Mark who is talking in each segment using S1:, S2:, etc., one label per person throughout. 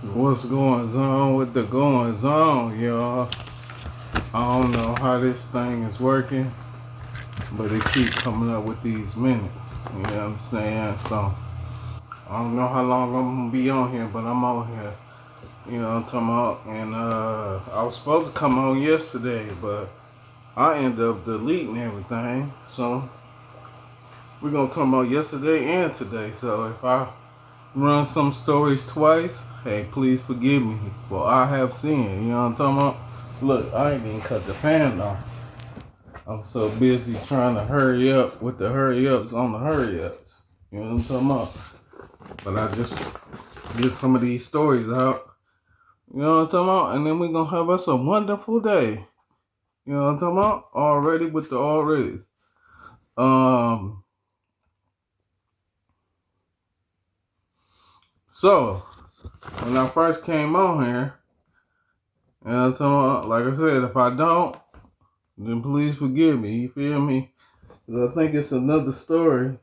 S1: What's going on with the goings on, y'all? I don't know how this thing is working, but it keep coming up with these minutes. You understand? So I don't know how long I'm gonna be on here, but I'm on here. You know what I'm talking about? And I was supposed to come on yesterday, but I ended up deleting everything. So we're gonna talk about yesterday and today. So if I run some stories twice, hey, please forgive me, for I have sinned. You know what I'm talking about? Look, I ain't even cut the fan off. I'm so busy trying to hurry up with the hurry ups on the hurry ups. You know what I'm talking about? But I just get some of these stories out. You know what I'm talking about? And then we're gonna have us a wonderful day. You know what I'm talking about? Already with the already. Um, so when I first came on here, and I'm talking about, like I said, if I don't, then please forgive me. You feel me? Because I think it's another story,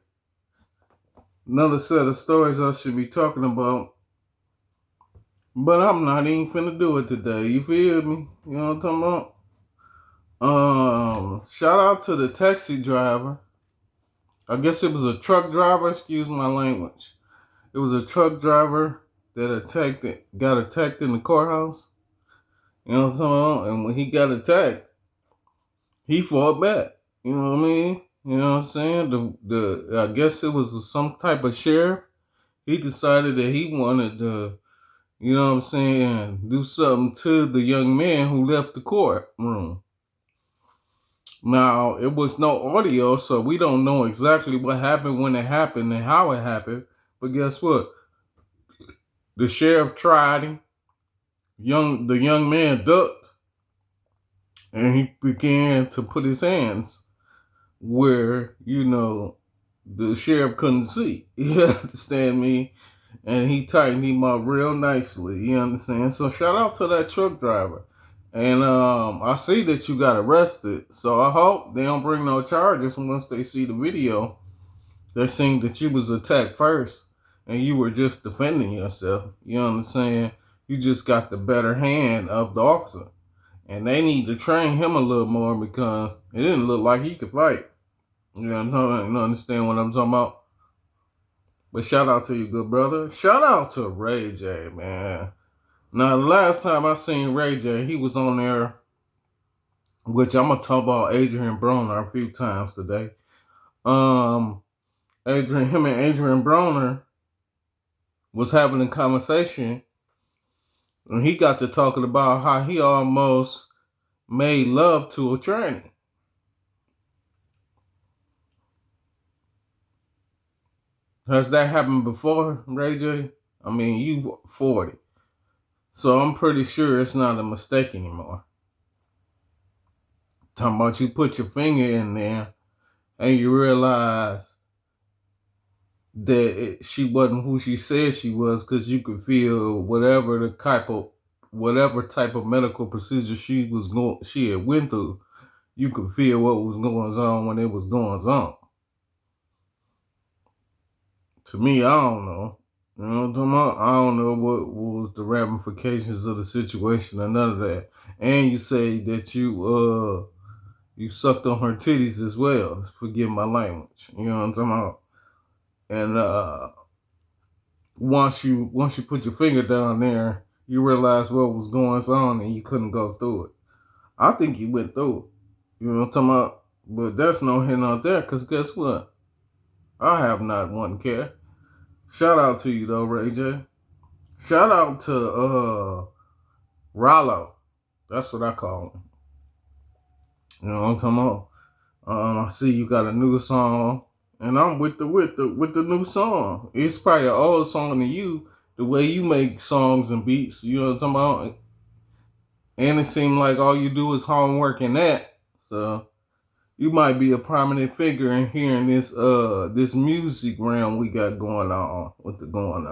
S1: another set of stories I should be talking about. But I'm not even finna do it today. You feel me? You know what I'm talking about? Shout out to the taxi driver. I guess it was a truck driver. Excuse my language. It was a truck driver that got attacked in the courthouse. You know what I'm talking about? And when he got attacked, he fought back. You know what I mean? You know what I'm saying? I guess it was some type of sheriff. He decided that he wanted to, you know what I'm saying, do something to the young man who left the courtroom. Now, it was no audio, so we don't know exactly what happened when it happened and how it happened. But guess what? The sheriff tried him. The young man ducked, and he began to put his hands where, the sheriff couldn't see. You understand me? And he tightened him up real nicely. You understand? So shout out to that truck driver. And I see that you got arrested. So I hope they don't bring no charges once they see the video. They're saying that you was attacked first and you were just defending yourself. You understand? You just got the better hand of the officer. And they need to train him a little more because it didn't look like he could fight. You know what I'm talking about? You understand what I'm talking about? But shout out to you, good brother. Shout out to Ray J, man. Now, the last time I seen Ray J, he was on there, which I'm going to talk about Adrian Broner a few times today. Him and Adrian Broner was having a conversation, and he got to talking about how he almost made love to a tranny. Has that happened before, Ray J? I mean, you 40. So I'm pretty sure it's not a mistake anymore. Talking about you put your finger in there and you realize that she wasn't who she said she was because you could feel whatever type of medical procedure she had went through. You could feel what was going on when it was going on. To me, I don't know. You know what I'm talking about? I don't know what was the ramifications of the situation or none of that. And you say that you sucked on her titties as well. Forgive my language. You know what I'm talking about? And once you put your finger down there, you realize what was going on and you couldn't go through it. I think you went through it. You know what I'm talking about? But that's no hint out there, because guess what? I have not one care. Shout out to you though, Ray J. Shout out to Rollo. That's what I call him. You know what I'm talking about? I see you got a new song, and I'm with the new song. It's probably an old song to you, the way you make songs and beats. You know what I'm talking about? And it seems like all you do is homework in that. So you might be a prominent figure in here in this music realm we got going on. What's going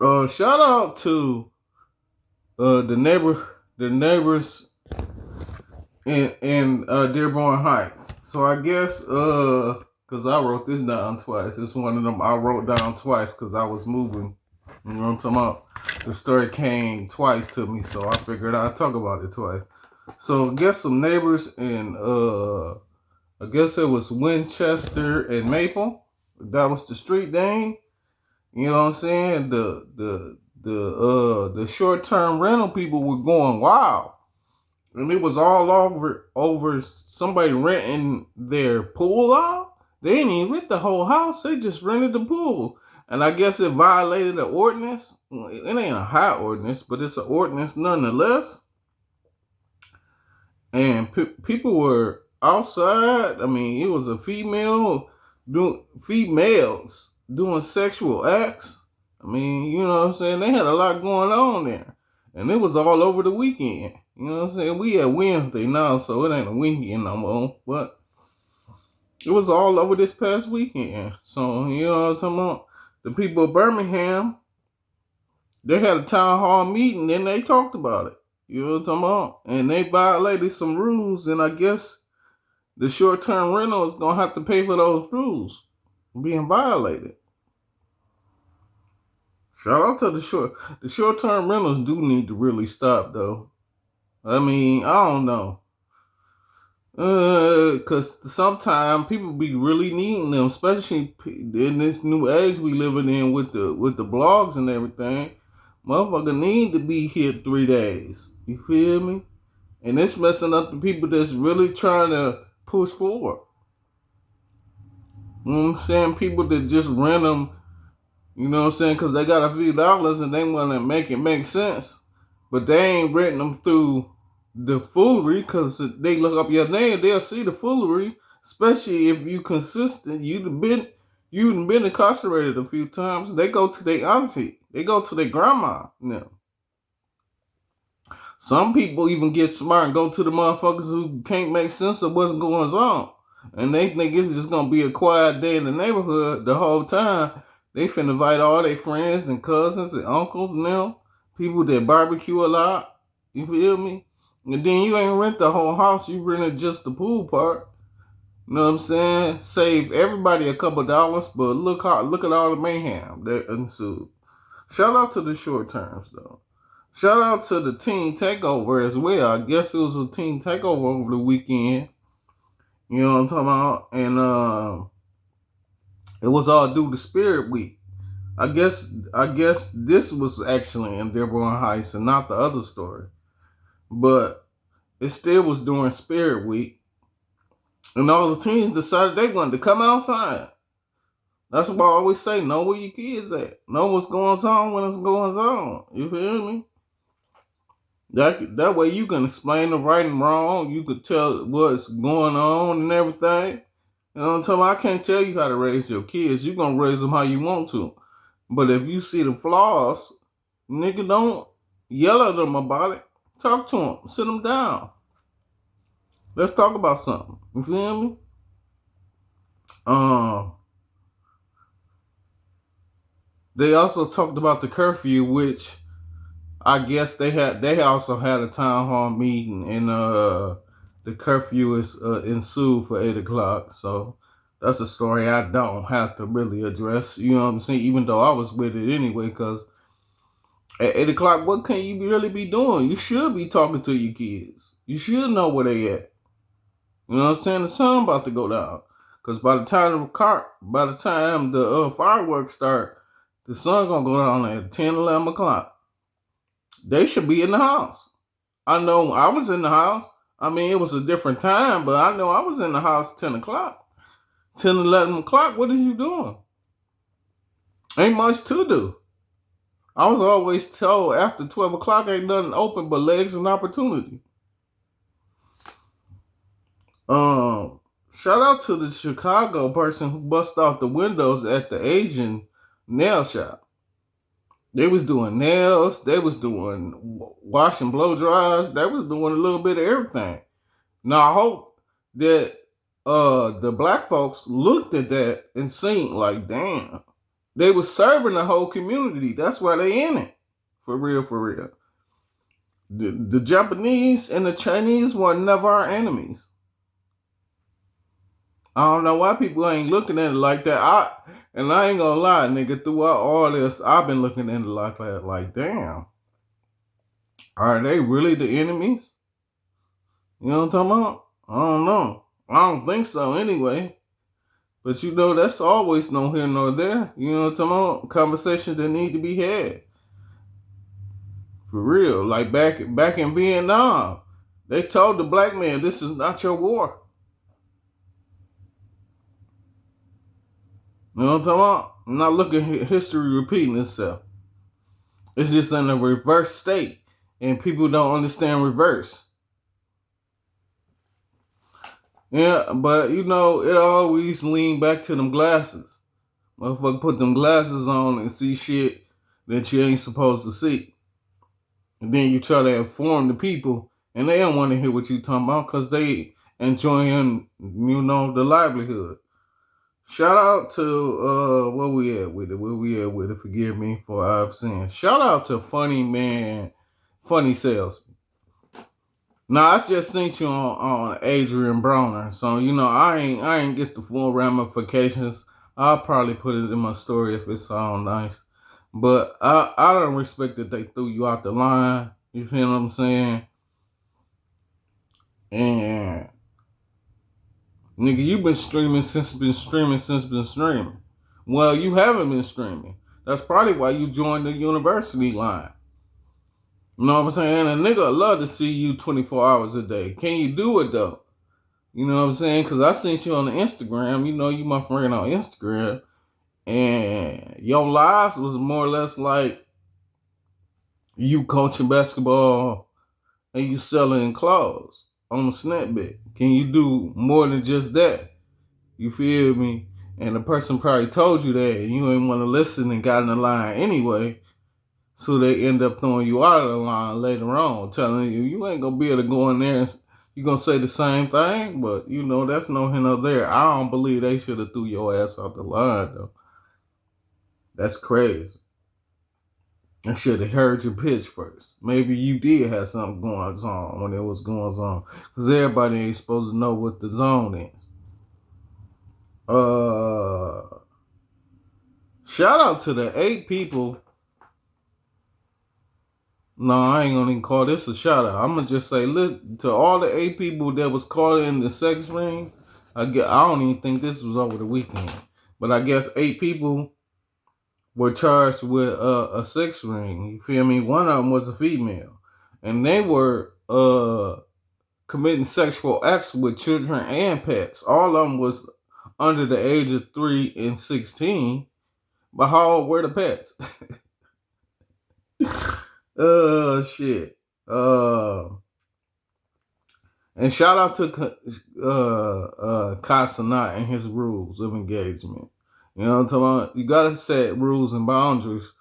S1: on? Shout out to the neighbors in Dearborn Heights. So I guess because I wrote this down twice. It's one of them I wrote down twice because I was moving You know what I'm talking about? The story came twice to me, so I figured I'd talk about it twice. So I guess some neighbors in I guess it was Winchester and Maple. That was the street name. You know what I'm saying? The short term rental people were going wild. And it was all over somebody renting their pool out. They didn't even rent the whole house. They just rented the pool. And I guess it violated the ordinance. It ain't a high ordinance, but it's an ordinance nonetheless. And people were outside. I mean, it was a females doing sexual acts. I mean, you know what I'm saying? They had a lot going on there. And it was all over the weekend. You know what I'm saying? We at Wednesday now, so it ain't a weekend no more. But it was all over this past weekend. So, you know what I'm talking about? The people of Birmingham, they had a town hall meeting and they talked about it. You know what I'm talking about? And they violated some rules, and I guess the short-term rental is going to have to pay for those rules being violated. Shout out to the short-term rentals do need to really stop, though. I mean, I don't know. Cause sometimes people be really needing them, especially in this new age we living in with the blogs and everything. Motherfucker need to be here 3 days. You feel me? And it's messing up the people that's really trying to push forward. You know what I'm saying? People that just rent them, you know what I'm saying? Because they got a few dollars and they want to make it make sense. But they ain't renting them through the foolery, because they look up your name, they'll see the foolery. Especially if you consistent, you've been incarcerated a few times. They go to their auntie, they go to their grandma. Now, some people even get smart and go to the motherfuckers who can't make sense of what's going on, and they think it's just gonna be a quiet day in the neighborhood the whole time. They finna invite all their friends and cousins and uncles and them, people that barbecue a lot. You feel me? And then you ain't rent the whole house, you rented just the pool part. You know what I'm saying? Save everybody a couple dollars, but look at all the mayhem that ensued. Shout out to the short terms though. Shout out to the team takeover as well. I guess it was a team takeover over the weekend. You know what I'm talking about? And it was all due to Spirit Week. I guess this was actually in Dearborn Heights and not the other story. But it still was during Spirit Week. And all the teens decided they wanted to come outside. That's why I always say, know where your kids at. Know what's going on when it's going on. You feel me? That way you can explain the right and wrong. You could tell what's going on and everything. You know what I'm talking about? I can't tell you how to raise your kids. You're going to raise them how you want to. But if you see the flaws, nigga, don't yell at them about it. Talk to them. Sit them down. Let's talk about something. You feel me? They also talked about the curfew, which I guess they also had a town hall meeting, and the curfew is ensued for 8 o'clock. So that's a story I don't have to really address. You know what I'm saying? Even though I was with it anyway, because at 8 o'clock, what can you really be doing? You should be talking to your kids. You should know where they at. You know what I'm saying? The sun about to go down, because by the time the fireworks start, the sun gonna go down at 10, 11 o'clock. They should be in the house. I know I was in the house. I mean, it was a different time, but I know I was in the house 10 o'clock. 10, 11 o'clock, what are you doing? Ain't much to do. I was always told after 12 o'clock ain't nothing open but legs and opportunity. Shout out to the Chicago person who bust off the windows at the Asian nail shop. They was doing nails. They was doing wash and blow dries. They was doing a little bit of everything. Now I hope that the black folks looked at that and seen like, damn, they was serving the whole community. That's why they in it. For real, for real. The Japanese and the Chinese were never our enemies. I don't know why people ain't looking at it like that. I ain't gonna lie, nigga. Throughout all this, I've been looking at it like that. Like, damn, are they really the enemies? You know what I'm talking about? I don't know. I don't think so, anyway. But you know, that's always no here nor there. You know what I'm talking about? Conversations that need to be had. For real. Like back in Vietnam, they told the black man, this is not your war. You know what I'm talking about? I'm not looking at history repeating itself. It's just in a reverse state. And people don't understand reverse. Yeah, but you know, it always lean back to them glasses. Motherfucker put them glasses on and see shit that you ain't supposed to see. And then you try to inform the people, and they don't want to hear what you talking about because they enjoying, you know, the livelihood. Shout out to where we at with it? Where we at with it? Forgive me for I've seen. Shout out to Funny Man, Funny Salesman. Now I just seen you on Adrian Broner, so you know I ain't get the full ramifications. I'll probably put it in my story if it sounds nice, but I don't respect that they threw you out the line. You feel what I'm saying? And nigga, you've been streaming. Well, you haven't been streaming. That's probably why you joined the university line. You know what I'm saying? A nigga would love to see you 24 hours a day. Can you do it though? You know what I'm saying? Because I seen you on the Instagram. You know, you my friend on Instagram. And your lives was more or less like you coaching basketball and you selling clothes on the Snapback. Can you do more than just that? You feel me? And the person probably told you that and you ain't want to listen and got in the line anyway. So they end up throwing you out of the line later on, telling you ain't gonna be able to go in there and you're gonna say the same thing, but you know, that's no here nor there. I don't believe they should have threw your ass out the line though. That's crazy. I should have heard your pitch first. Maybe you did have something going on when it was going on. Because everybody ain't supposed to know what the zone is. Shout out to the 8 people. No, I ain't gonna even call this a shout out. I'm gonna just say, look, to all the 8 people that was caught in the sex ring. I don't even think this was over the weekend, but I guess 8 people were charged with a sex ring. You feel me? One of them was a female, and they were committing sexual acts with children and pets. All of them was under the age of 3 and 16. But how old were the pets? Shit. And shout out to Casanat and his rules of engagement. You know what I'm talking about? You gotta set rules and boundaries.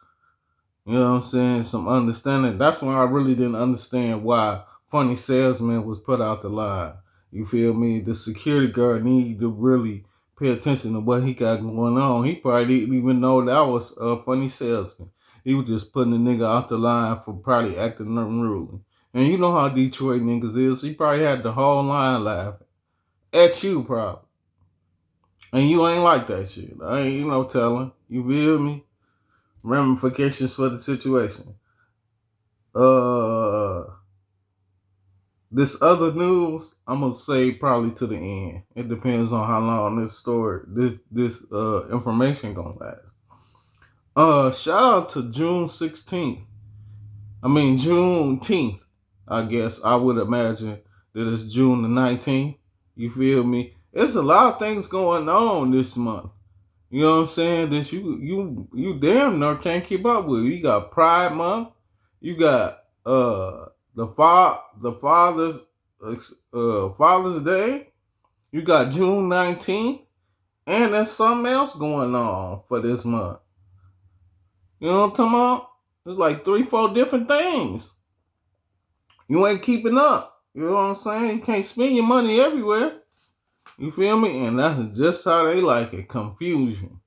S1: You know what I'm saying? Some understanding. That's why I really didn't understand why Funny Salesman was put out the line. You feel me? The security guard needed to really pay attention to what he got going on. He probably didn't even know that was a Funny Salesman. He was just putting the nigga out the line for probably acting unruly. And you know how Detroit niggas is. He probably had the whole line laughing. At you, probably. And you ain't like that shit. I ain't, you know, telling. You feel me? Ramifications for the situation. This other news, I'm gonna say probably to the end. It depends on how long this story, this information gonna last. Shout out to June 16th. Juneteenth. I guess I would imagine that it's June the 19th. You feel me? There's a lot of things going on this month. You know what I'm saying? That you damn near can't keep up with. You got Pride Month. You got the Father's Day. You got June 19th, and there's something else going on for this month. You know what I'm talking about? There's like 3-4 different things. You ain't keeping up. You know what I'm saying? You can't spend your money everywhere. You feel me? And that's just how they like it. Confusion.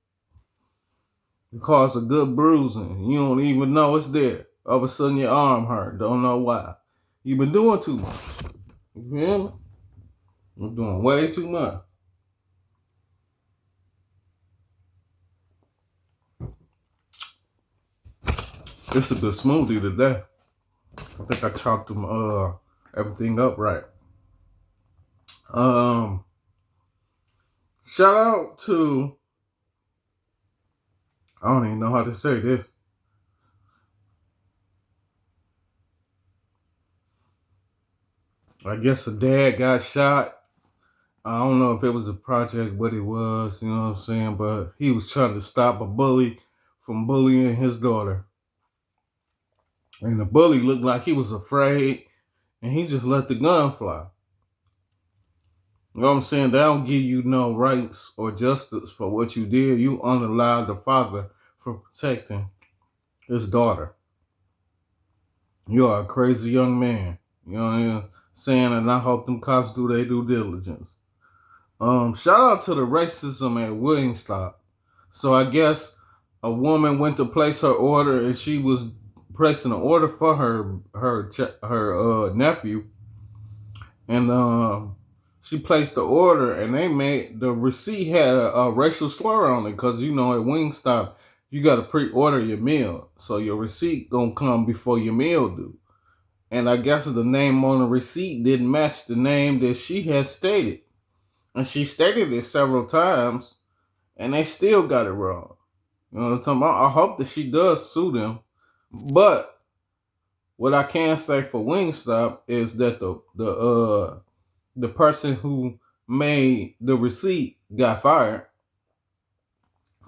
S1: It causes a good bruising. You don't even know it's there. All of a sudden your arm hurt. Don't know why. You've been doing too much. You feel me? You're doing way too much. It's a good smoothie today. I think I chopped them everything up right. Um, Shout out to, I don't even know how to say this. I guess a dad got shot. I don't know if it was a project, what it was, you know what I'm saying? But he was trying to stop a bully from bullying his daughter. And the bully looked like he was afraid and he just let the gun fly. You know what I'm saying? They don't give you no rights or justice for what you did. You unallow the father from protecting his daughter. You are a crazy young man. You know what I'm saying? And I hope them cops do their due diligence. Shout out to the racism at Wingstop. So I guess a woman went to place her order and she was placing an order for her nephew, and she placed the order, and they made the receipt had a racial slur on it because you know at Wingstop you got to pre-order your meal, so your receipt gonna come before your meal do. And I guess the name on the receipt didn't match the name that she had stated, and she stated it several times, and they still got it wrong. You know what I'm talking about? I hope that she does sue them, but what I can say for Wingstop is that the person who made the receipt got fired.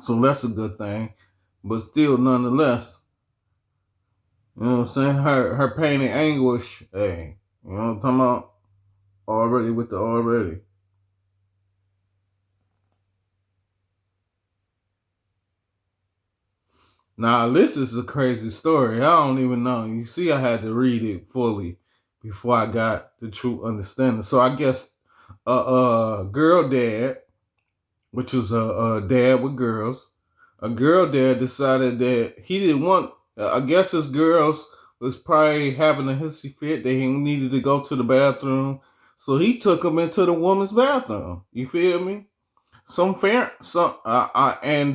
S1: So that's a good thing. But still, nonetheless, you know what I'm saying? Her pain and anguish, hey, you know what I'm talking about? Already with the already. Now, this is a crazy story. I don't even know. You see, I had to read it fully before I got the true understanding. So I guess a girl dad, which was a dad with girls, a girl dad decided that he didn't want. I guess his girls was probably having a hissy fit that he needed to go to the bathroom, so he took them into the woman's bathroom. You feel me? And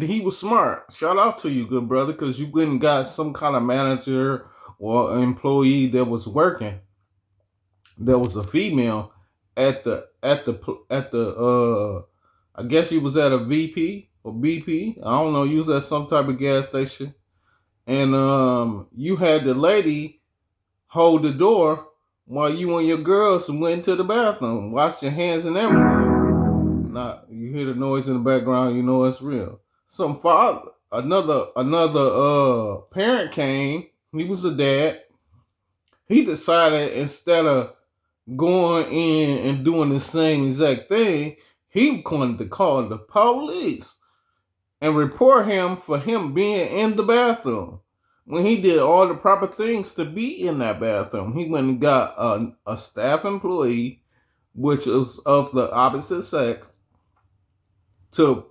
S1: he was smart. Shout out to you, good brother, because you went and got some kind of manager or employee that was working. There was a female at the I guess he was at a VP or BP. I don't know. He was at some type of gas station, and you had the lady hold the door while you and your girls went to the bathroom, washed your hands and everything. Now you hear the noise in the background, you know it's real. Some father, another parent came. He was a dad. He decided instead of going in and doing the same exact thing, he wanted to call the police and report him for him being in the bathroom when he did all the proper things to be in that bathroom. He went and got a staff employee, which is of the opposite sex, to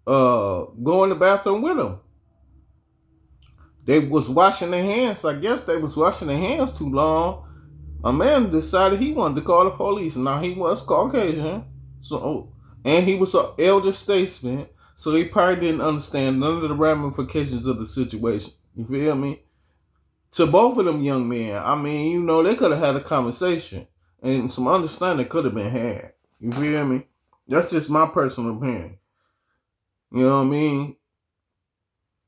S1: go in the bathroom with him. They was washing their hands. I guess they was washing their hands too long. A man decided he wanted to call the police. Now he was Caucasian, so and he was an elder statesman, so he probably didn't understand none of the ramifications of the situation. You feel me? To both of them young men, I mean, you know, they could have had a conversation and some understanding could have been had. You feel me? That's just my personal opinion. You know what I mean?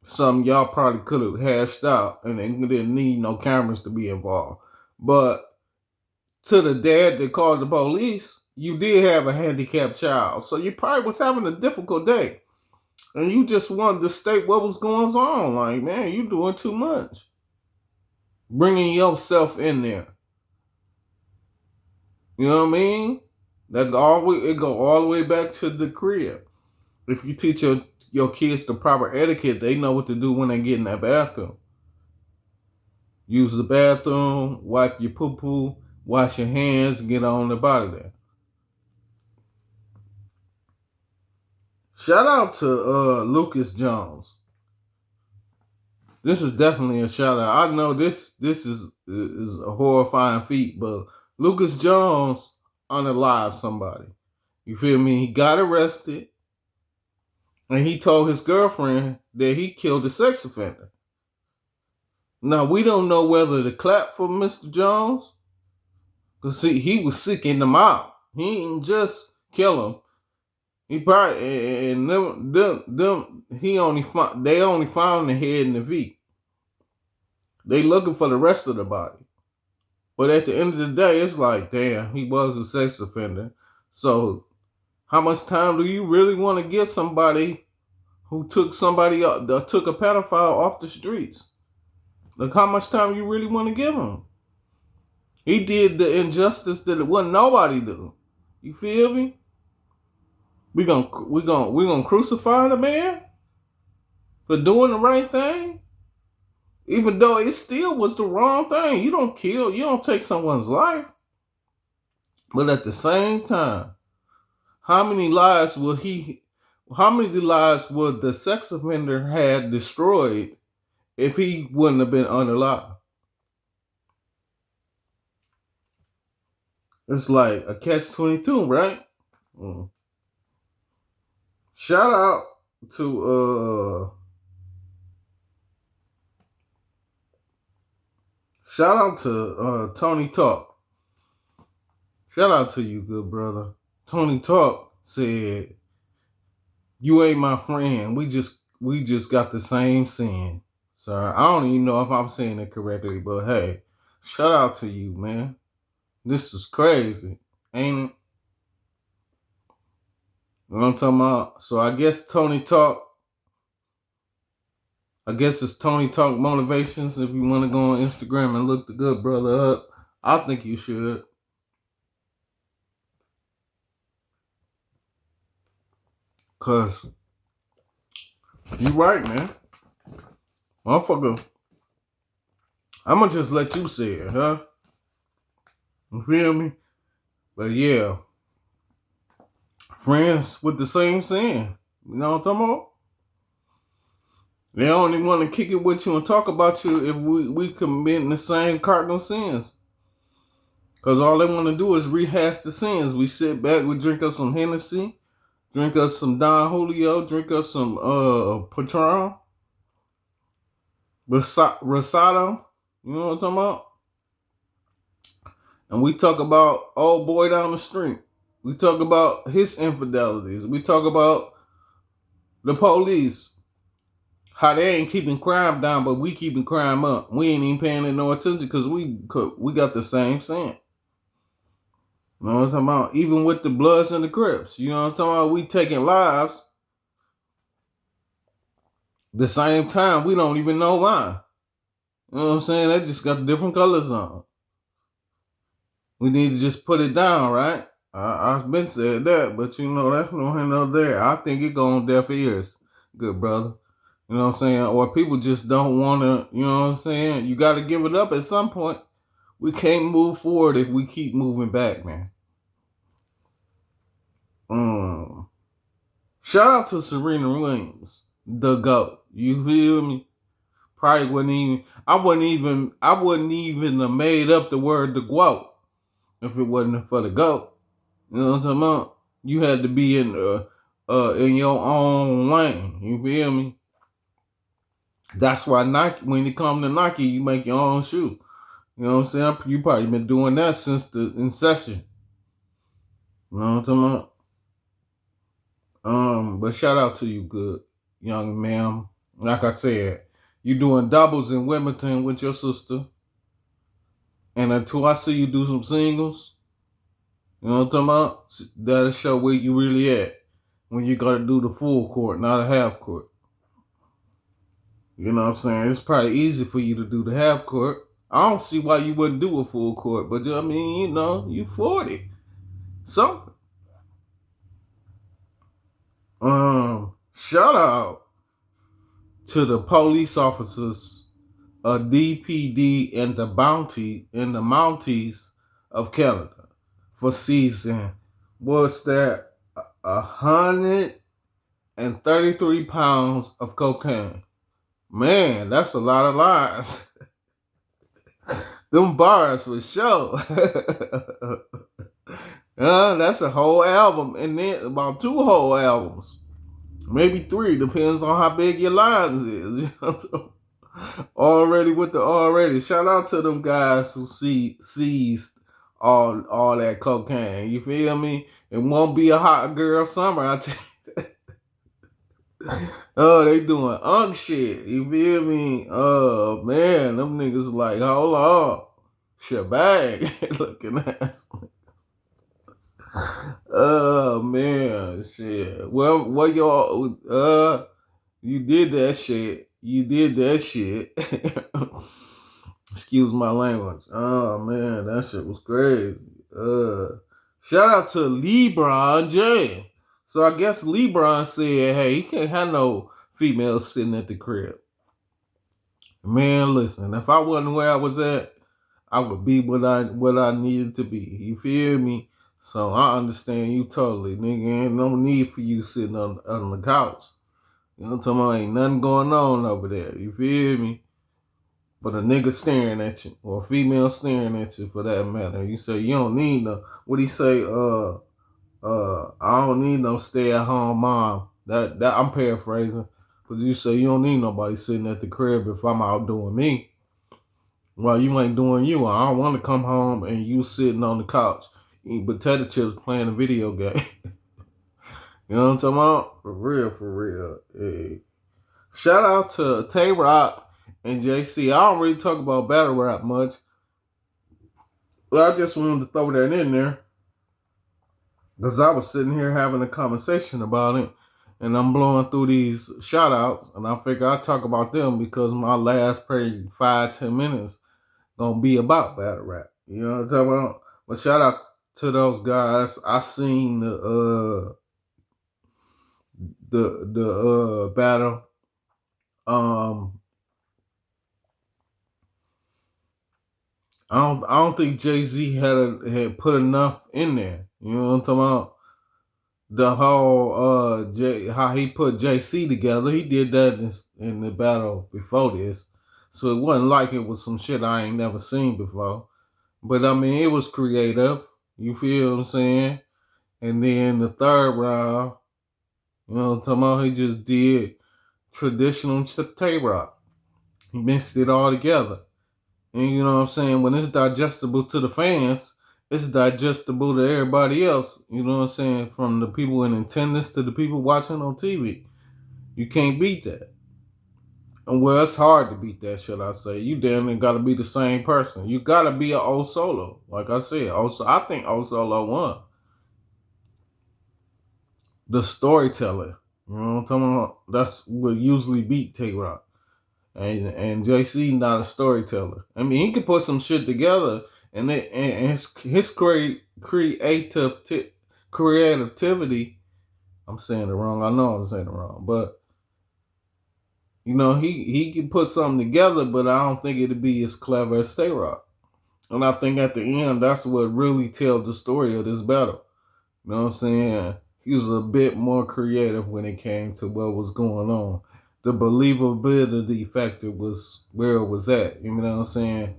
S1: Some y'all probably could have hashed out and they didn't need no cameras to be involved. But to the dad that called the police, you did have a handicapped child. So you probably was having a difficult day. And you just wanted to state what was going on. Like, man, you doing too much. Bringing yourself in there. You know what I mean? It go all the way back to the crib. If you teach your kids the proper etiquette, they know what to do when they get in that bathroom. Use the bathroom, wipe your poo-poo, wash your hands, and get on the out of there. Shout out to Lucas Jones. This is definitely a shout out. I know this is a horrifying feat, but Lucas Jones unalived somebody. You feel me? He got arrested, and he told his girlfriend that he killed a sex offender. Now, we don't know whether to clap for Mr. Jones, because see, he was seeking them out. He didn't just kill him. He probably, and they only found the head and the feet. They looking for the rest of the body. But at the end of the day, it's like, damn, he was a sex offender. So how much time do you really want to give somebody who took took a pedophile off the streets? Like, how much time you really want to give him? He did the injustice that it wasn't nobody do. You feel me? We gonna crucify the man for doing the right thing, even though it still was the wrong thing. You don't kill, you don't take someone's life, but at the same time, how many lives would the sex offender had destroyed if he wouldn't have been unalive? It's like a catch-22, right? Shout out to Tony Talk. Shout out to you, good brother. Tony Talk said, "You ain't my friend. We just got the same sin." So I don't even know if I'm saying it correctly, but hey, shout out to you, man. This is crazy, ain't it? You know what I'm talking about? So I guess it's Tony Talk Motivations. If you want to go on Instagram and look the good brother up, I think you should. Cause you right, man. Motherfucker, I'ma just let you say it, huh? You feel me? But yeah, friends with the same sin. You know what I'm talking about? They only want to kick it with you and talk about you if we committing the same cardinal sins. Because all they want to do is rehash the sins. We sit back, we drink us some Hennessy, drink us some Don Julio, drink us some Patron, Rosado. You know what I'm talking about? And we talk about old boy down the street. We talk about his infidelities. We talk about the police. How they ain't keeping crime down, but we keeping crime up. We ain't even paying it no attention because we got the same sin. You know what I'm talking about? Even with the Bloods and the Crips. You know what I'm talking about? We taking lives. The same time, we don't even know why. You know what I'm saying? They just got different colors on. We need to just put it down, right? I've been said that, but you know, that's no here nor there. I think it go on deaf ears, good brother. You know what I'm saying? Or people just don't want to, you know what I'm saying? You got to give it up at some point. We can't move forward if we keep moving back, man. Shout out to Serena Williams, the GOAT. You feel me? Probably I wouldn't even have made up the word the GOAT if it wasn't for the GOAT. You know what I'm talking about? You had to be in your own lane. You feel me? That's why Nike, when you come to Nike, you make your own shoe. You know what I'm saying? You probably been doing that since the inception. You know what I'm talking about? But shout out to you, good young ma'am. Like I said, you doing doubles in Wilmington with your sister. And until I see you do some singles, you know what I'm talking about? That'll show where you really at when you gotta do the full court, not a half court. You know what I'm saying? It's probably easy for you to do the half court. I don't see why you wouldn't do a full court, but I mean, you know, you 40. So, shout out to the police officers of DPD and the Mounties of Canada for seizing, what's that, 133 pounds of cocaine. Man, that's a lot of lines. Them bars for sure. That's a whole album, and then about 2 whole albums, maybe 3, depends on how big your lines is. Already with the already. Shout out to them guys who seized all that cocaine. You feel me? It won't be a hot girl summer. I tell you. Oh, they doing unk shit. You feel me? Oh man, them niggas like, hold on. Shebang. Looking at. Oh man, shit. Well, what y'all? You did that shit. You did that shit. Excuse my language. Oh man, that shit was crazy. Shout out to LeBron James. So I guess LeBron said, "Hey, he can't have no females sitting at the crib." Man, listen. If I wasn't where I was at, I would be what I needed to be. You feel me? So I understand you totally, nigga. Ain't no need for you sitting on the couch. You know what I'm talking about? Ain't nothing going on over there. You feel me? But a nigga staring at you, or a female staring at you for that matter. You say you don't need no, what he say, I don't need no stay at home mom. That I'm paraphrasing. But you say you don't need nobody sitting at the crib if I'm out doing me. Well, you ain't doing you. I don't want to come home and you sitting on the couch eating potato chips playing a video game. You know what I'm talking about? For real. Hey. Shout out to Tay Rock and JC. I don't really talk about battle rap much. But I just wanted to throw that in there. Because I was sitting here having a conversation about it. And I'm blowing through these shout outs. And I figure I'll talk about them because my last probably 5-10 minutes gonna be about battle rap. You know what I'm talking about? But shout out to those guys. I seen the battle. I don't think Jay-Z had put enough in there. You know what I'm talking about? The whole how he put JC together. He did that in the battle before this. So it wasn't like it was some shit I ain't never seen before. But I mean, it was creative. You feel what I'm saying? And then the third round, you know what I'm talking about? He just did traditional Tay Rock. He mixed it all together. And you know what I'm saying? When it's digestible to the fans, it's digestible to everybody else. You know what I'm saying? From the people in attendance to the people watching on TV. You can't beat that. And well, it's hard to beat that, should I say. You damn near gotta be the same person. You gotta be an old solo. Like I said, I think old solo won. The storyteller. You know what I'm talking about? That's what usually beat Tay Rock. And JC not a storyteller. I mean, he can put some shit together, and his creativity. I'm saying it wrong. I know I'm saying it wrong, but you know he can put something together, but I don't think it'd be as clever as Tay Rock. And I think at the end, that's what really tells the story of this battle. You know what I'm saying? He was a bit more creative when it came to what was going on. The believability factor was where it was at. You know what I'm saying?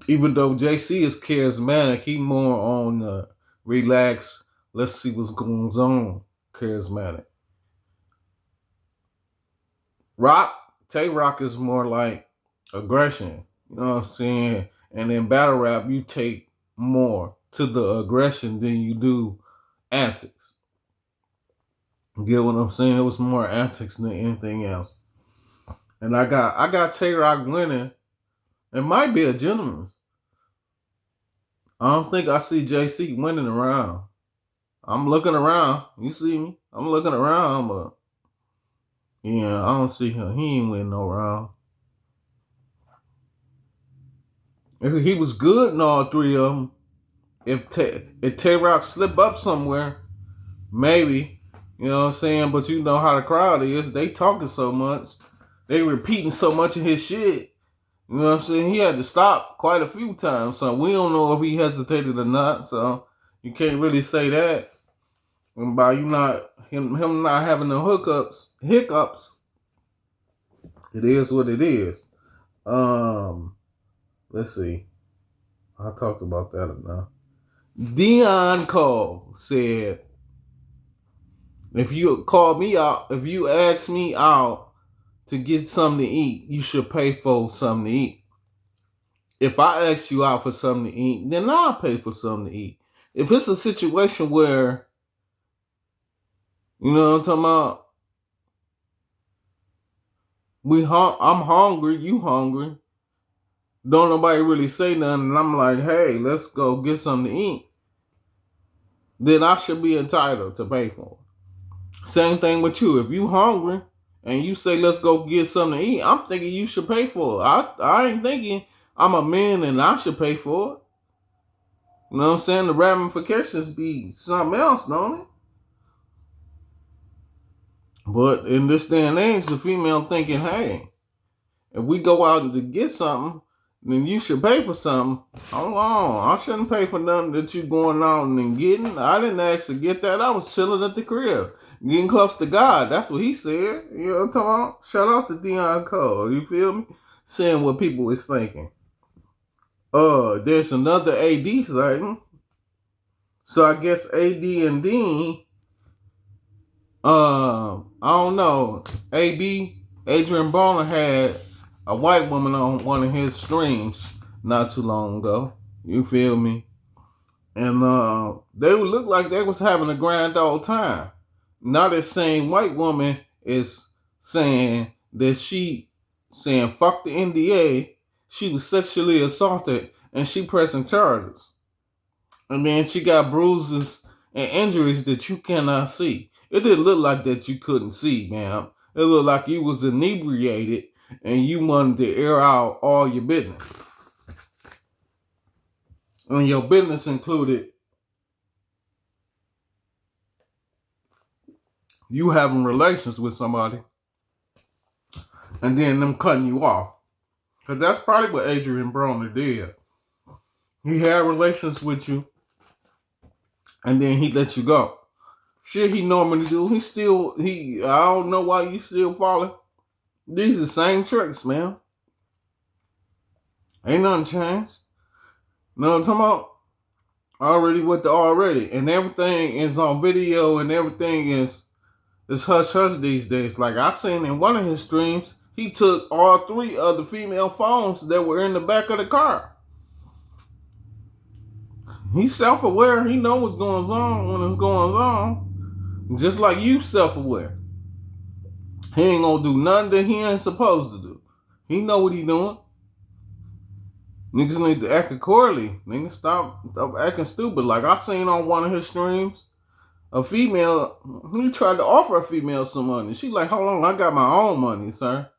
S1: Even though JC is charismatic, he more on relax, let's see what's going on, charismatic. Tay Rock is more like aggression. You know what I'm saying? And in battle rap, you take more to the aggression than you do antics. You get what I'm saying? It was more antics than anything else. And I got Tay Rock winning. It might be a gentleman's. I don't think I see JC winning around. I'm looking around. You see me? I'm looking around, but yeah, I don't see him. He ain't winning no round. If he was good in all three of them, if Tay Rock slip up somewhere, maybe. You know what I'm saying? But you know how the crowd is. They talking so much. They repeating so much of his shit. You know what I'm saying? He had to stop quite a few times. So we don't know if he hesitated or not. So you can't really say that. And by him not having the hiccups, it is what it is. Let's see. I talked about that enough. Dion Cole said, if you call me out, if you ask me out to get something to eat, you should pay for something to eat. If I ask you out for something to eat, then I'll pay for something to eat. If it's a situation where, you know what I'm talking about, I'm hungry, you hungry, don't nobody really say nothing, and I'm like, hey, let's go get something to eat, then I should be entitled to pay for it. Same thing with you. If you hungry and you say, let's go get something to eat, I'm thinking you should pay for it. I ain't thinking I'm a man and I should pay for it. You know what I'm saying? The ramifications be something else, don't it? But in this day and age, the female thinking, hey, if we go out to get something, then you should pay for something. Hold on, I shouldn't pay for nothing that you going out and getting. I didn't ask to get that. I was chilling at the crib, getting close to God. That's what he said. You know what I'm talking about? Shout out to Deion Cole. You feel me? Saying what people is thinking. There's another AD sighting. So I guess AD and Dean, I don't know. Adrian Broner had a white woman on one of his streams not too long ago. You feel me? And they would look like they was having a grand old time. Now that same white woman is saying that she saying fuck the NDA, she was sexually assaulted and she pressing charges. And then she got bruises and injuries that you cannot see. It didn't look like that you couldn't see, man. It looked like you was inebriated and you wanted to air out all your business. And your business included you having relations with somebody and then them cutting you off. Because that's probably what Adrian Broner did. He had relations with you and then he let you go. Shit he normally do. I don't know why you still falling. These are the same tricks, man. Ain't nothing changed. You know what I'm talking about? Already with the already. And everything is on video and everything is hush hush these days. Like I seen in one of his streams, he took all 3 of the female phones that were in the back of the car. He's self-aware. He know what's going on when it's going on. Just like you self-aware. He ain't gonna do nothing that he ain't supposed to do. He know what he doing. Niggas need to act accordingly. Niggas stop acting stupid. Like I seen on one of his streams, a female, he tried to offer a female some money. She like, hold on, I got my own money, sir.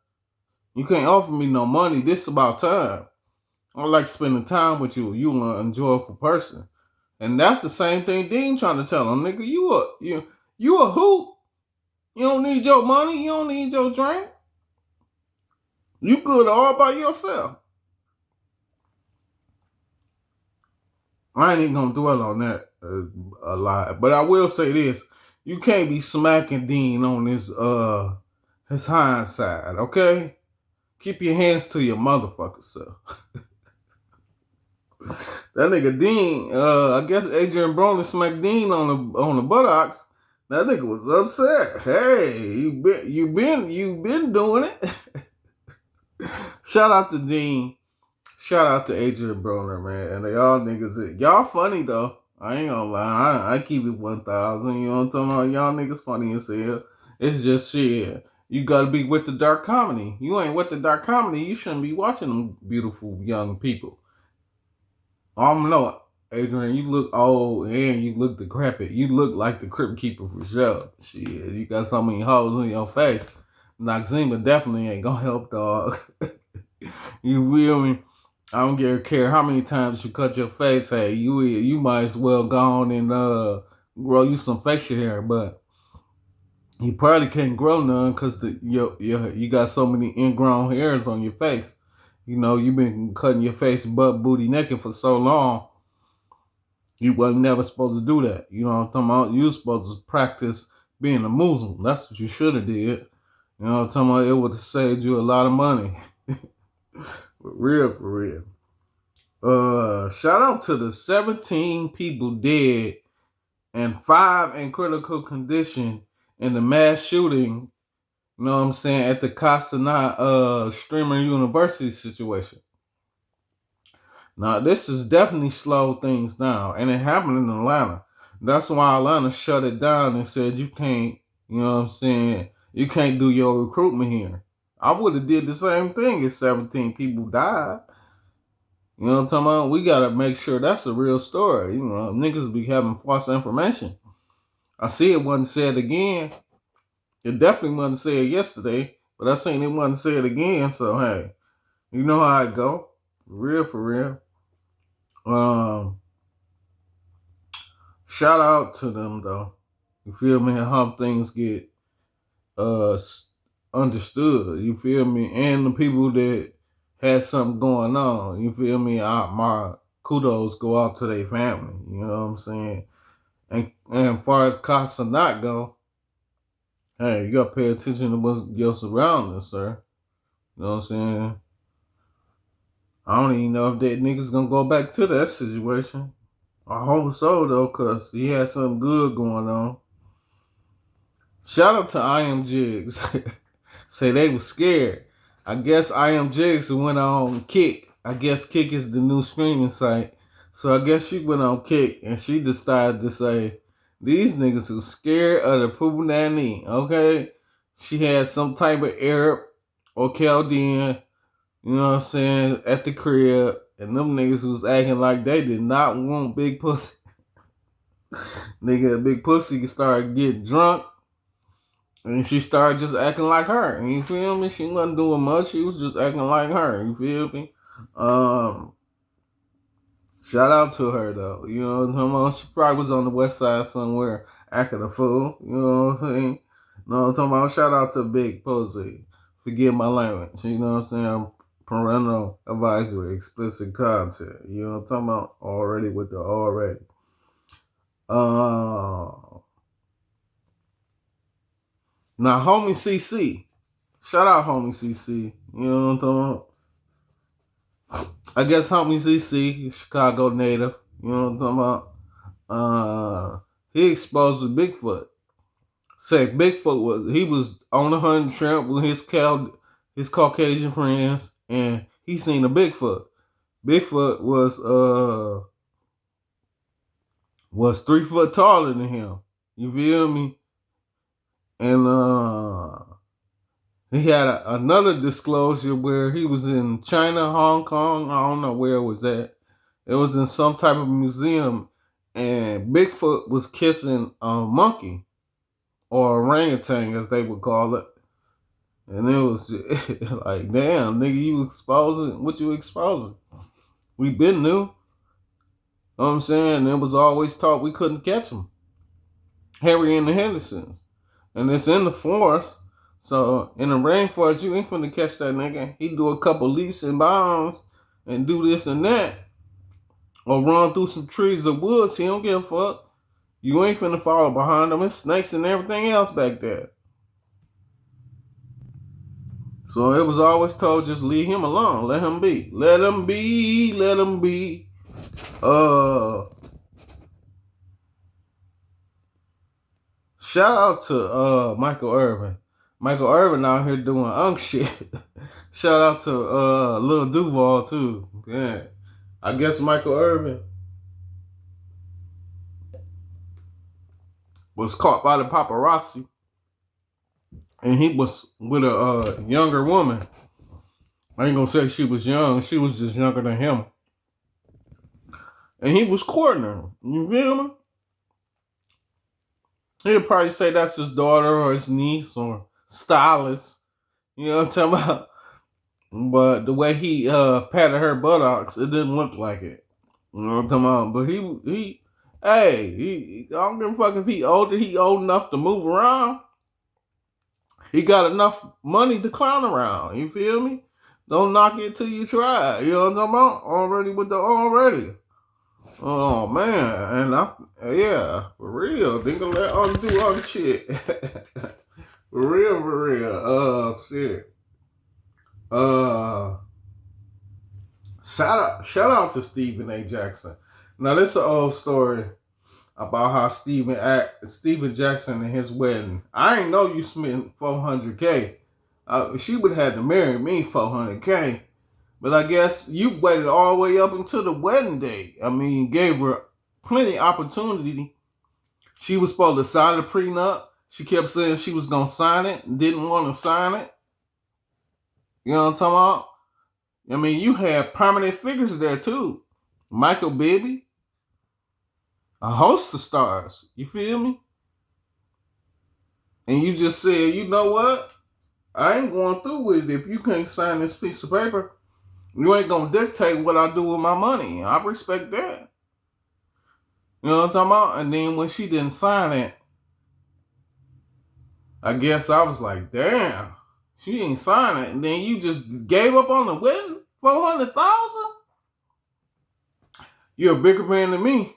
S1: You can't offer me no money. This is about time. I like spending time with you. You an enjoyable person. And that's the same thing Dean trying to tell him. Nigga, you a hoot. You don't need your money. You don't need your drink. You good all by yourself. I ain't even gonna dwell on that a lot. But I will say this. You can't be smacking Dean on his hind side, okay? Keep your hands to your motherfucker self. That nigga Dean, I guess Adrian Broner smacked Dean on the buttocks. That nigga was upset. Hey, you been doing it. Shout out to Dean. Shout out to Adrian Broner, man. And they all niggas, y'all funny though. I ain't gonna lie. I keep it 1,000. You know what I'm talking about? Y'all niggas funny as hell. It's just shit. You gotta be with the dark comedy. You ain't with the dark comedy, you shouldn't be watching them beautiful young people. I don't know, Adrian, you look old and you look decrepit. You look like the Crypt Keeper for sure. Shit, you got so many holes in your face. Noxzema definitely ain't gonna help, dog. You feel me? I don't care how many times you cut your face. Hey, you might as well go on and grow you some facial hair, but you probably can't grow none because you got so many ingrown hairs on your face. You know, you've been cutting your face butt, booty, naked for so long. You wasn't never supposed to do that. You know what I'm talking about? You was supposed to practice being a Muslim. That's what you should have did. You know what I'm talking about? It would have saved you a lot of money. For real. Shout out to the 17 people dead and 5 in critical condition in the mass shooting You know what I'm saying? At the Casanat Streamer University situation. Now, this has definitely slowed things down, and it happened in Atlanta. That's why Atlanta shut it down and said you can't, you know what I'm saying, you can't do your recruitment here. I would have did the same thing if 17 people died. You know what I'm talking about? We gotta make sure that's a real story. You know, niggas be having false information. I see it wasn't said again. It definitely wasn't said yesterday, but I seen it wasn't said again. So hey, you know how it go. For real. Um, Shout out to them though. You feel me? How things get uh understood. You feel me? And the people that had something going on. You feel me? My kudos go out to their family. You know what I'm saying? And as far as costs or not go, hey, you gotta pay attention to what's your surroundings, sir. You know what I'm saying? I don't even know if that nigga's gonna go back to that situation. I hope so though, cause he had something good going on. Shout out to I Am Jigs. Say they was scared. I guess I Am Jigs went on Kick. I guess Kick is the new streaming site. So I guess she went on Kick and she decided to say, these niggas who scared of the Pubanani, okay? She had some type of Arab or Chaldean, you know what I'm saying, at the crib. And them niggas was acting like they did not want big pussy. Nigga, big pussy started getting drunk. And she started just acting like her. You feel me? She wasn't doing much. She was just acting like her. You feel me? Um, Shout out to her though. You know what I'm talking about? She probably was on the west side somewhere acting a fool. You know what I'm saying? You know what I'm talking about? Shout out to Big Pussy. Forgive my language. You know what I'm saying? Parental advisory, explicit content. You know what I'm talking about? Already with the already. Now, homie CC. Shout out homie CC. You know what I'm talking about? I guess homie CC, Chicago native. You know what I'm talking about? He exposed the Bigfoot. Say Bigfoot was on a hunting trip with his Caucasian friends, and he seen a Bigfoot. Bigfoot was 3 foot taller than him. You feel me? And he had another disclosure where he was in China, Hong Kong. I don't know where it was at. It was in some type of museum, and Bigfoot was kissing a monkey or orangutan, as they would call it. And it was like, damn, nigga, you exposing what you exposing? We been new. You know what I'm saying? It was always taught we couldn't catch him. Harry and the Hendersons. And it's in the forest. So in the rainforest, you ain't finna catch that nigga. He do a couple leaps and bounds and do this and that. Or run through some trees or woods. He don't give a fuck. You ain't finna follow behind him. It's snakes and everything else back there. So it was always told, just leave him alone. Let him be. Let him be. Let him be. Shout out to Michael Irvin. Michael Irvin out here doing unk shit. Shout out to Lil Duval too. Yeah. I guess Michael Irvin was caught by the paparazzi. And he was with a younger woman. I ain't gonna say she was young. She was just younger than him. And he was courting her. You feel me? He'd probably say that's his daughter or his niece or stylist. You know what I'm talking about? But the way he patted her buttocks, it didn't look like it. You know what I'm talking about? But I don't give a fuck if he older. He old enough to move around. He got enough money to clown around. You feel me? Don't knock it till you try. You know what I'm talking about? Already with the already. Oh man, and yeah, for real. Think of that undo on shit. For real. Shit. Shout out to Stephen A. Jackson. Now this is an old story. about how Steven Jackson and his wedding. I ain't know you spent $400K. She would have had to marry me $400K. But I guess you waited all the way up until the wedding day. I mean, gave her plenty opportunity. She was supposed to sign the prenup. She kept saying she was going to sign it and didn't want to sign it. You know what I'm talking about? I mean, you had prominent figures there too. Michael Bibbie, a host of stars. You feel me? And you just said, you know what? I ain't going through with it. If you can't sign this piece of paper, you ain't going to dictate what I do with my money. I respect that. You know what I'm talking about? And then when she didn't sign it, I guess I was like, damn, she ain't sign it. And then you just gave up on the wedding? $400,000? You're a bigger man than me.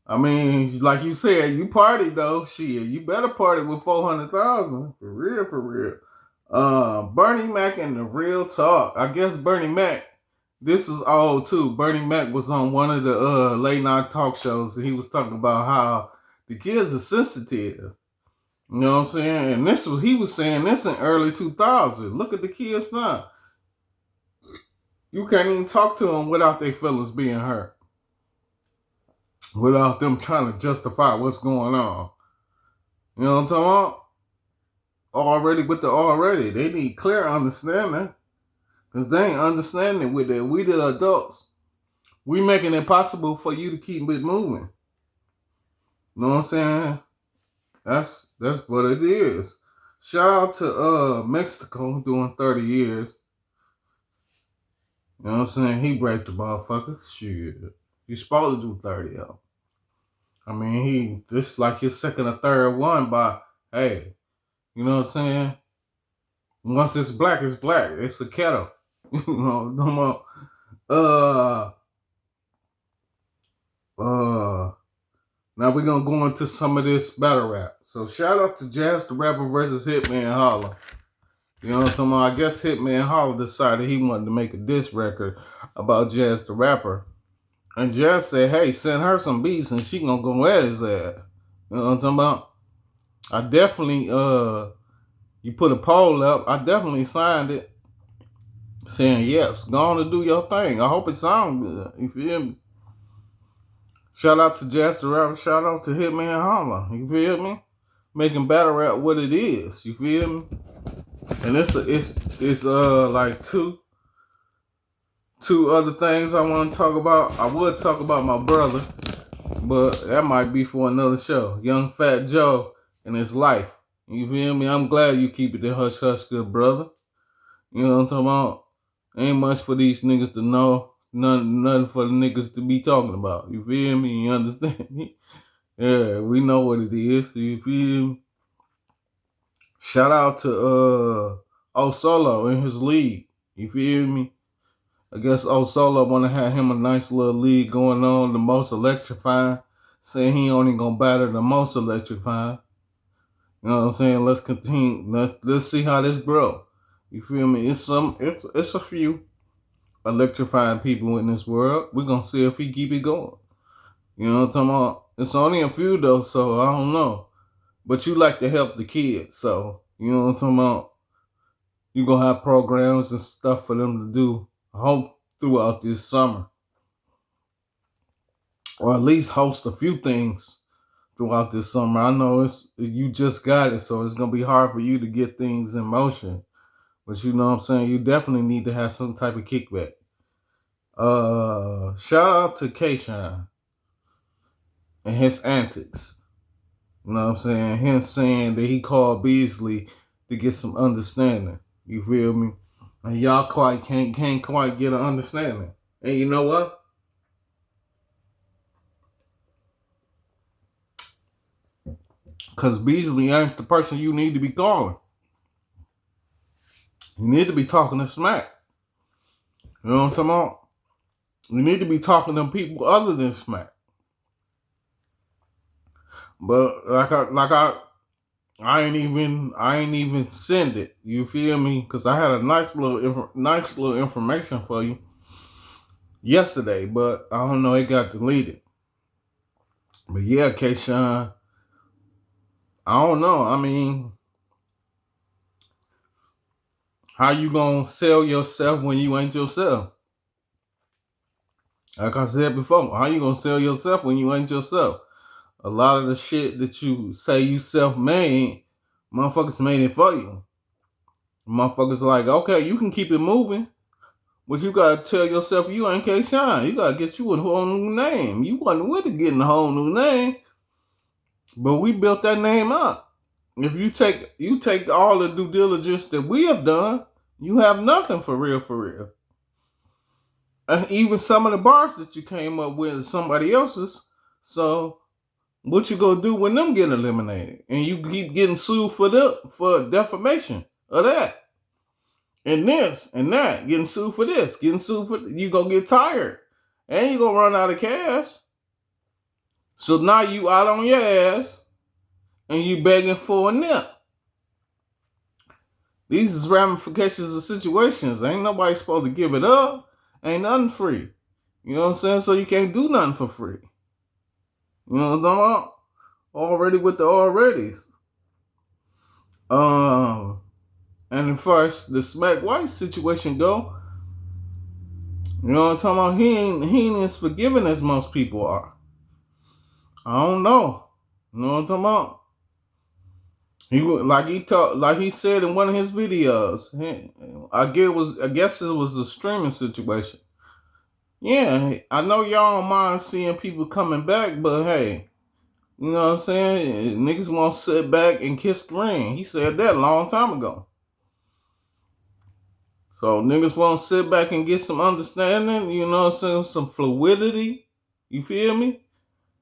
S1: I mean, like you said, you party though. Shit, you better party with 400,000 for real, for real. Bernie Mac and the Real Talk. I guess Bernie Mac. This is old too. Bernie Mac was on one of the late night talk shows, and he was talking about how the kids are sensitive. You know what I'm saying? And he was saying this in early 2000. Look at the kids now. You can't even talk to them without their feelings being hurt. Without them trying to justify what's going on. You know what I'm talking about? Already. They need clear understanding. Because they ain't understanding with it. We the adults. We making it possible for you to keep it moving. You know what I'm saying? That's what it is. Shout out to Mexico doing 30 years. You know what I'm saying? He break the motherfucker. Shit. He's supposed to do 30 though. I mean, this like his second or third one, but hey, you know what I'm saying? Once it's black, it's black. It's the kettle. You know, no more. Now we're gonna go into some of this battle rap. So shout out to Jazz the Rapper versus Hitman Holla. You know what I'm talking about? I guess Hitman Holla decided he wanted to make a diss record about Jazz the Rapper. And Jazz said, hey, send her some beats and she gonna go at his ass. You know what I'm talking about? I definitely, you put a poll up. I definitely signed it. Saying, yes, go on and do your thing. I hope it sounds good. You feel me? Shout out to Jazz the Rapper. Shout out to Hitman Holla. You feel me? Making battle rap what it is. You feel me? And it's like two other things I want to talk about. I would talk about my brother, but that might be for another show. Young Fat Joe and his life. You feel me? I'm glad you keep it the hush hush, good brother. You know what I'm talking about? Ain't much for these niggas to know. Nothing for the niggas to be talking about. You feel me? You understand me? Yeah, we know what it is. You feel me? Shout out to O-Solo in his league. You feel me? I guess O-Solo wanna have him a nice little league going on, the most electrifying. Saying he only gonna battle the most electrifying. You know what I'm saying? Let's continue. Let's see how this grow. You feel me? It's a few electrifying people in this world. We're gonna see if he keep it going. You know what I'm talking about? It's only a few though, so I don't know. But you like to help the kids, so you know what I'm talking about? You're gonna have programs and stuff for them to do, I hope, throughout this summer. Or at least host a few things throughout this summer. I know you just got it, so it's gonna be hard for you to get things in motion. But you know what I'm saying? You definitely need to have some type of kickback. Shout out to K-Shine and his antics. You know what I'm saying? Him saying that he called Beasley to get some understanding. You feel me? And y'all can't quite get an understanding. And you know what? Because Beasley ain't the person you need to be calling. You need to be talking to Smack. You know what I'm talking about? You need to be talking to people other than Smack. But I ain't even send it. You feel me? Because I had a nice little information for you yesterday, but I don't know, it got deleted. But yeah, Kayshawn, I don't know. I mean, how you gonna sell yourself when you ain't yourself? Like I said before, how you gonna sell yourself when you ain't yourself? A lot of the shit that you say you self-made, motherfuckers made it for you. Motherfuckers like, okay, you can keep it moving, but you gotta tell yourself you ain't K-Shine. You gotta get you a whole new name. You wasn't with it getting a whole new name, but we built that name up. If you take all the due diligence that we have done, you have nothing for real, for real. And even some of the bars that you came up with is somebody else's. So what you gonna do when them get eliminated and you keep getting sued for defamation of that and this and that, getting sued for this, getting sued for you gonna get tired and you gonna run out of cash. So now you out on your ass and you begging for a nip. These is ramifications of situations. Ain't nobody supposed to give it up. Ain't nothing free. You know what I'm saying? So you can't do nothing for free. You know what I'm talking about? Already with the alreadies. And as far as the Smack White situation go, you know what I'm talking about? He ain't as forgiving as most people are. I don't know. You know what I'm talking about? Like he said in one of his videos. I guess it was a streaming situation. Yeah, I know y'all don't mind seeing people coming back, but hey, you know what I'm saying? Niggas won't sit back and kiss the ring. He said that a long time ago. So niggas won't sit back and get some understanding, you know what I'm saying? Some fluidity. You feel me?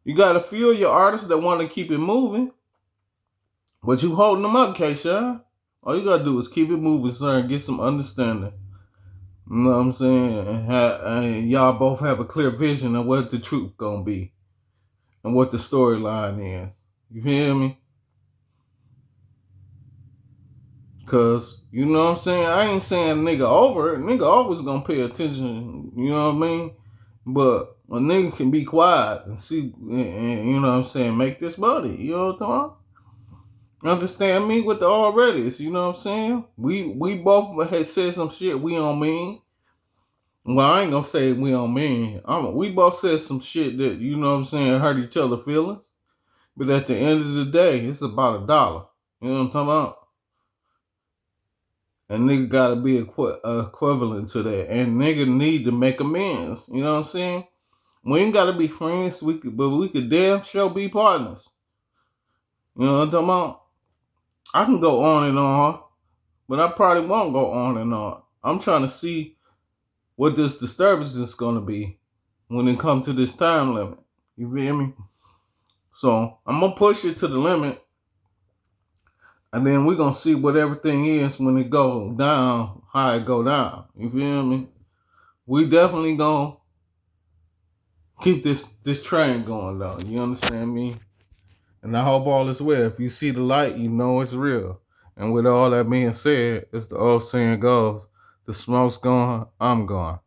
S1: You gotta feel your artists that want to keep it moving. But you holding them up, Keisha. All you gotta do is keep it moving, sir, and get some understanding. You know what I'm saying? And y'all both have a clear vision of what the truth gonna be and what the storyline is. You feel me? Cause you know what I'm saying? I ain't saying nigga over. Nigga always gonna pay attention, you know what I mean? But a nigga can be quiet and see and you know what I'm saying, make this money. You know what I'm talking about? Understand me with the alreadys, you know what I'm saying? We both had said some shit we don't mean. Well, I ain't gonna say we don't mean. We both said some shit that, you know what I'm saying, hurt each other feelings. But at the end of the day, it's about $1. You know what I'm talking about? And nigga gotta be equivalent to that. And nigga need to make amends. You know what I'm saying? We ain't gotta be friends, but we could damn sure be partners. You know what I'm talking about? I can go on and on, but I probably won't go on and on. I'm trying to see what this disturbance is gonna be when it comes to this time limit. You feel me? So I'm gonna push it to the limit, and then we're gonna see what everything is when it go down, how it go down. You feel me? We definitely gonna keep this train going though. You understand me? And I hope all is well. If you see the light, you know it's real. And with all that being said, as the old saying goes, the smoke's gone, I'm gone.